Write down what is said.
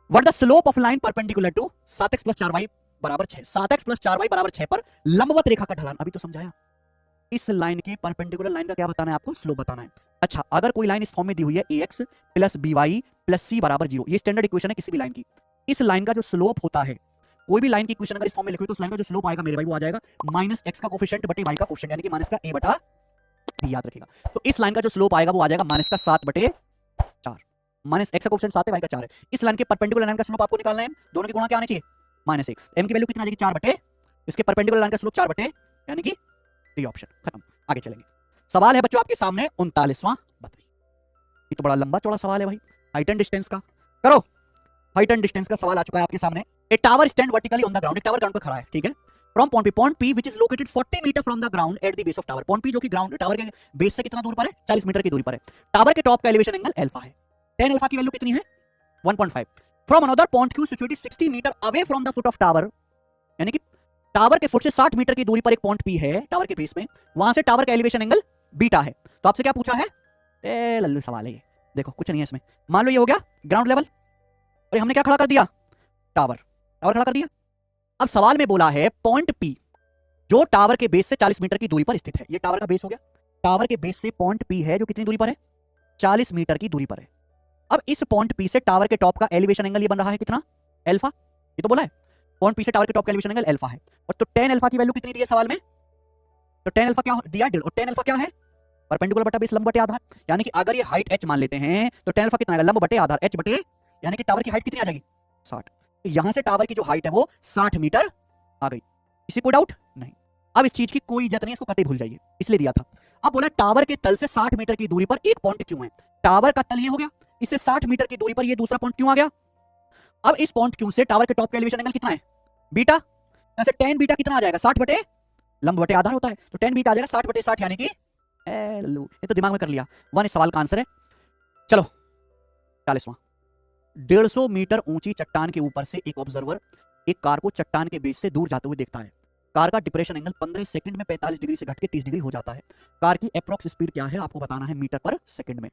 What the slope of line perpendicular to 7x plus 4y बराबर 6, 7x plus 4y बराबर 6 पर लंबवत रेखा का ढलान, अभी तो समझाया। इस लाइन के परपेंडिकुलर लाइन का क्या बताना है आपको, स्लोप बताना है। अच्छा, अगर कोई लाइन इस फॉर्म में दी हुई है ax plus by plus c बराबर 0, ये स्टैंडर्ड इक्वेशन है किसी भी लाइन की। इस लाइन का जो स्लोप होता है, कोई भी लाइन की इक्वेशन अगर इस फॉर्म में लिखी हुई तो उस लाइन का जो स्लोप आएगा मेरे भाई वो आ जाएगा माइनस x का कोफिशिएंट बटे y का कोफिशिएंट, यानी कि माइनस का a बटा b, याद रखिएगा। तो इस लाइन का जो स्लोप आएगा वो आ जाएगा माइनस का 7 बटे 4, माइनस x का कोफिशिएंट 7 है y का 4 है। इस लाइन के परपेंडिकुलर लाइन का स्लोप आपको निकालना है, दोनों के गुणा क्या आने चाहिए, माइनस 1। m की वैल्यू कितना आ जाएगी 4 बटे, इसके परपेंडिकुलर लाइन का स्लोप 4 बटे, यानी कि डी ऑप्शन, खत्म। आगे चलेंगे। सवाल है बच्चों आपके सामने 39वां, बताइए। ये तो बड़ा लंबा चौड़ा सवाल है भाई, हाइट एंड डिस्टेंस का। करो, हाइट एंड डिस्टेंस का सवाल आ चुका है आपके सामने। A tower stand vertically on the ground, एक टावर ग्राउंड पर खड़ा है, ठीक है। From point P which is located 40 metre from the ground at the base of tower. Point P जो कि ग्राउंड टावर के बेस से कितना दूर पर है, 40 मीटर की दूरी पर है। टावर के टॉप का एलिवेशन एंगल अल्फा है। tan अल्फा की वैल्यू कितनी है, 1.5। From another point Q situated 60 metre away from the foot of tower, यानी कि टावर के फुट से 60 मीटर की दूरी पर एक पॉइंट पी है टावर के बेस में, वहां से टावर का एलिवेशन एंगल बीटा है। तो आपसे क्या पूछा है, ए लल्लू सवाल है ये, देखो कुछ नहीं है इसमें। मान लो ये हो गया ग्राउंड लेवल और हमने क्या खड़ा कर दिया, टावर, टावर खड़ा कर दिया। अब सवाल में बोला है पॉइंट पी जो टावर के बेस से 40 मीटर की दूरी पर स्थित है, ये टावर का बेस हो गया। टावर के बेस से पॉइंट पी है जो कितनी दूरी पर है, 40 मीटर की दूरी पर है। अब इस पॉइंट पी से टावर के टॉप का एलिवेशन एंगल ये बन रहा है कितना, अल्फा, ये तो बोला है। पॉइंट पी से टावर के टॉप का एलिवेशन एंगल अल्फा है। और तो tan अल्फा की वैल्यू कितनी दी है सवाल में, तो tan अल्फा क्या दिया है, 1.5। और tan अल्फा क्या है, परपेंडिकुलर बटा बेस लंब बटे आधार, यानी कि अगर ये हाइट h मान लेते हैं तो tan अल्फा कितना आएगा, लंब बटे आधार h बटे, यानी कि टावर की हाइट कितनी आ जाएगी, 60। तो यहां से टावर की जो हाइट है वो 60 मीटर आ गई। किसी को डाउट नहीं। अब इस चीज की कोई इज्जत नहीं, इसको कतई भूल जाइए, इसलिए दिया था। अब बोला टावर के तल से 60 मीटर की दूरी पर एक पॉइंट क्यों है, टावर का तल ये हो गया, इससे 60 मीटर की दूरी पर ये दूसरा पॉइंट क्यों आ गया। अब इस पॉइंट क्यों से टावर के टॉप का एलिवेशन एंगल कितना है, बीटा, यहां से tan बीटा कितना आ जाएगा, 60 बटे लंब बटे आधार होता है, तो tan बीटा आ जाएगा 60 बटे 60, यानी कि लल्लू, ये तो दिमाग में कर लिया, वन इस सवाल का आंसर है। चलो 40वां। 150 मीटर ऊंची चट्टान के ऊपर से एक ऑब्जर्वर एक कार को चट्टान के बेस से दूर जाते हुए देखता है। कार का डिप्रेशन एंगल 15 सेकंड में 45 डिग्री से घट के 30 डिग्री हो जाता है। कार की अप्रॉक्स स्पीड क्या है आपको बताना है मीटर पर सेकंड में।